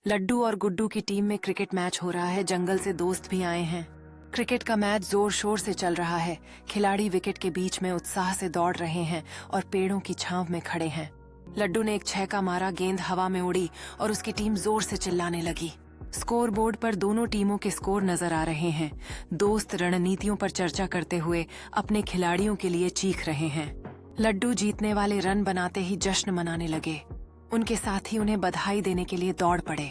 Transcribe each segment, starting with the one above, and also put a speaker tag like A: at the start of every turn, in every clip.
A: लड्डू और गुड्डू की टीम में क्रिकेट मैच हो रहा है। जंगल से दोस्त भी आए हैं। क्रिकेट का मैच जोर शोर से चल रहा है। खिलाड़ी विकेट के बीच में उत्साह से दौड़ रहे हैं और पेड़ों की छांव में खड़े हैं। लड्डू ने एक छक्का मारा, गेंद हवा में उड़ी और उसकी टीम जोर से चिल्लाने लगी। स्कोर बोर्ड पर दोनों टीमों के स्कोर नजर आ रहे हैं। दोस्त रणनीतियों पर चर्चा करते हुए अपने खिलाड़ियों के लिए चीख रहे हैं। लड्डू जीतने वाले रन बनाते ही जश्न मनाने लगे। उनके साथी उन्हें बधाई देने के लिए दौड़ पड़े।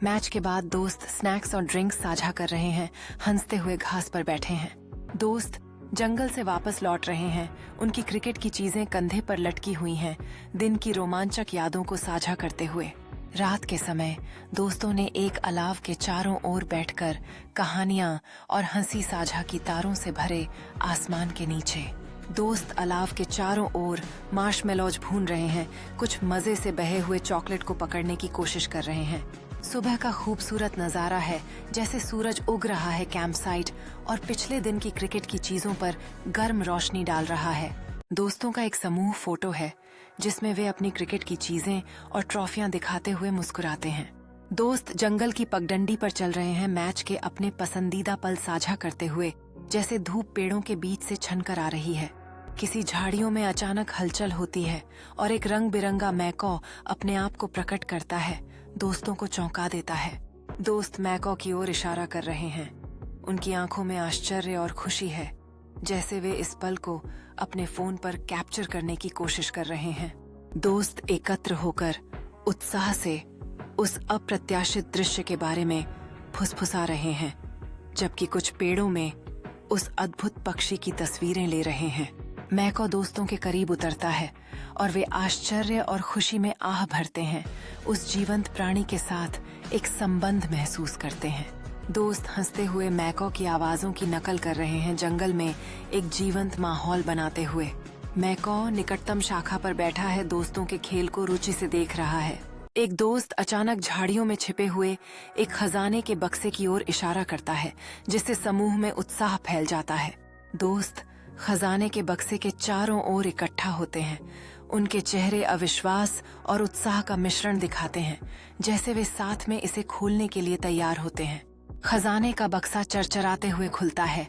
A: मैच के बाद दोस्त स्नैक्स और ड्रिंक्स साझा कर रहे हैं, हंसते हुए घास पर बैठे हैं। दोस्त जंगल से वापस लौट रहे हैं। उनकी क्रिकेट की चीजें कंधे पर लटकी हुई हैं, दिन की रोमांचक यादों को साझा करते हुए। रात के समय दोस्तों ने एक अलाव के चारों ओर बैठकर कहानियां और हंसी साझा की, तारों से भरे आसमान के नीचे। दोस्त अलाव के चारों ओर मार्शमेलोज भून रहे हैं, कुछ मजे से बहे हुए चॉकलेट को पकड़ने की कोशिश कर रहे हैं। सुबह का खूबसूरत नजारा है, जैसे सूरज उग रहा है कैंप साइट और पिछले दिन की क्रिकेट की चीजों पर गर्म रोशनी डाल रहा है। दोस्तों का एक समूह फोटो है जिसमें वे अपनी क्रिकेट की चीजें और ट्रॉफियां दिखाते हुए मुस्कुराते हैं। दोस्त जंगल की पगडंडी पर चल रहे हैं, मैच के अपने पसंदीदा पल साझा करते हुए, जैसे धूप पेड़ों के बीच से छनकर आ रही है। किसी झाड़ियों में अचानक हलचल होती है और एक रंग बिरंगा मैकॉ अपने आप को प्रकट करता है, दोस्तों को चौंका देता है। दोस्त मैकॉ की ओर इशारा कर रहे हैं। उनकी आंखों में आश्चर्य और खुशी है, जैसे वे इस पल को अपने फोन पर कैप्चर करने की कोशिश कर रहे हैं। दोस्त एकत्र होकर उत्साह से उस अप्रत्याशित दृश्य के बारे में फुसफुसा रहे हैं, जबकि कुछ पेड़ों में उस अद्भुत पक्षी की तस्वीरें ले रहे हैं। मैकॉ दोस्तों के करीब उतरता है और वे आश्चर्य और खुशी में आह भरते हैं। उस जीवंत प्राणी के साथ एक संबंध महसूस करते हैं। दोस्त हंसते हुए मैकॉ की आवाजों की नकल कर रहे हैं, जंगल में एक जीवंत माहौल बनाते हुए। मैकॉ निकटतम शाखा पर बैठा है, दोस्तों के खेल को रुचि से देख रहा है। एक दोस्त अचानक झाड़ियों में छिपे हुए एक खजाने के बक्से की ओर इशारा करता है, जिससे समूह में उत्साह फैल जाता है। दोस्त खजाने के बक्से के चारों ओर इकट्ठा होते हैं। उनके चेहरे अविश्वास और उत्साह का मिश्रण दिखाते हैं, जैसे वे साथ में इसे खोलने के लिए तैयार होते हैं। खजाने का बक्सा चरचराते हुए खुलता है,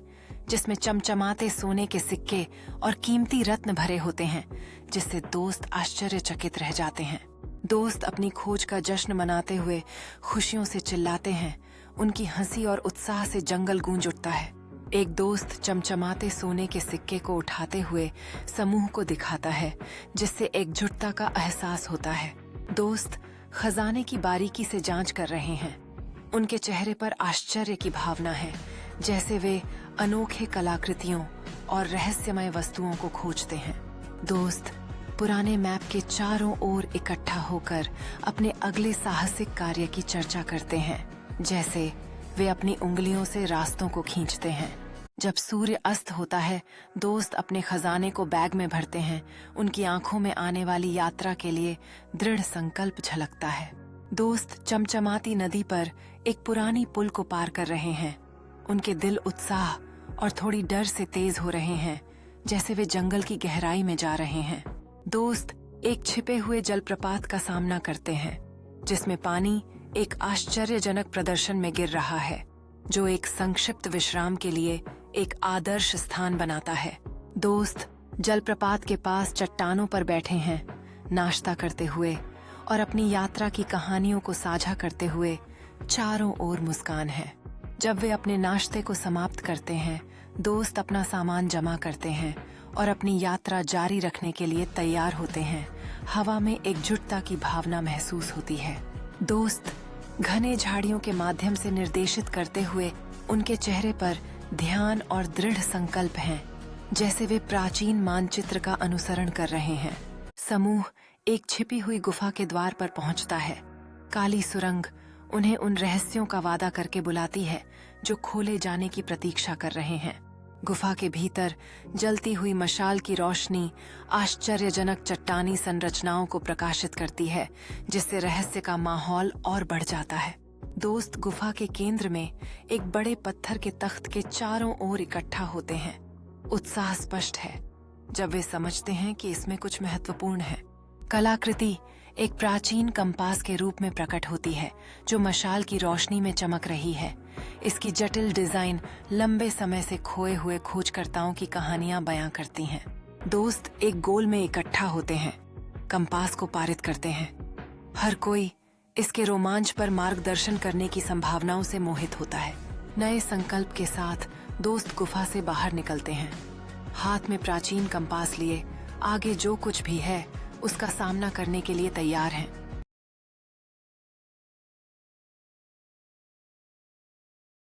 A: जिसमें चमचमाते सोने के सिक्के और कीमती रत्न भरे होते हैं, जिससे दोस्त आश्चर्यचकित रह जाते हैं। दोस्त अपनी खोज का जश्न मनाते हुए खुशियों से चिल्लाते हैं। उनकी हंसी और उत्साह से जंगल गूंज उठता है। एक दोस्त चमचमाते सोने के सिक्के को उठाते हुए समूह को दिखाता है, जिससे एकजुटता का एहसास होता है। दोस्त खजाने की बारीकी से जांच कर रहे हैं। उनके चेहरे पर आश्चर्य की भावना है, जैसे वे अनोखे कलाकृतियों और रहस्यमय वस्तुओं को खोजते हैं। दोस्त पुराने मैप के चारों ओर इकट्ठा होकर अपने अगले साहसिक कार्य की चर्चा करते हैं, जैसे वे अपनी उंगलियों से रास्तों को खींचते हैं। जब सूर्य अस्त होता है, दोस्त अपने खजाने को बैग में भरते हैं। उनकी आंखों में आने वाली यात्रा के लिए दृढ़ संकल्प झलकता है। दोस्त चमचमाती नदी पर एक पुरानी पुल को पार कर रहे हैं। उनके दिल उत्साह और थोड़ी डर से तेज हो रहे हैं, जैसे वे जंगल की गहराई में जा रहे हैं। दोस्त एक छिपे हुए जलप्रपात का सामना करते हैं, जिसमें पानी एक आश्चर्यजनक प्रदर्शन में गिर रहा है, जो एक संक्षिप्त विश्राम के लिए एक आदर्श स्थान बनाता है। दोस्त जलप्रपात के पास चट्टानों पर बैठे हैं, नाश्ता करते हुए और अपनी यात्रा की कहानियों को साझा करते हुए। चारों ओर मुस्कान है। जब वे अपने नाश्ते को समाप्त करते हैं, दोस्त अपना सामान जमा करते हैं और अपनी यात्रा जारी रखने के लिए तैयार होते हैं। हवा में एकजुटता की भावना महसूस होती है। दोस्त घने झाड़ियों के माध्यम से निर्देशित करते हुए, उनके चेहरे पर ध्यान और दृढ़ संकल्प हैं, जैसे वे प्राचीन मानचित्र का अनुसरण कर रहे हैं। समूह एक छिपी हुई गुफा के द्वार पर पहुंचता है। काली सुरंग उन्हें उन रहस्यों का वादा करके बुलाती है, जो खोले जाने की प्रतीक्षा कर रहे हैं। गुफा के भीतर जलती हुई मशाल की रोशनी आश्चर्यजनक चट्टानी संरचनाओं को प्रकाशित करती है, जिससे रहस्य का माहौल और बढ़ जाता है। दोस्त गुफा के केंद्र में एक बड़े पत्थर के तख्त के चारों ओर इकट्ठा होते हैं। उत्साह स्पष्ट है जब वे समझते हैं कि इसमें कुछ महत्वपूर्ण है। कलाकृति एक प्राचीन कंपास के रूप में प्रकट होती है जो मशाल की रोशनी में चमक रही है। इसकी जटिल डिजाइन लंबे समय से खोए हुए खोजकर्ताओं की कहानियां बयां करती हैं। दोस्त एक गोल में इकट्ठा होते हैं, कंपास को पारित करते हैं। हर कोई इसके रोमांच पर मार्गदर्शन करने की संभावनाओं से मोहित होता है। नए संकल्प के साथ दोस्त गुफा से बाहर निकलते हैं, हाथ में प्राचीन कंपास लिए आगे जो कुछ भी है उसका सामना करने के लिए तैयार हैं।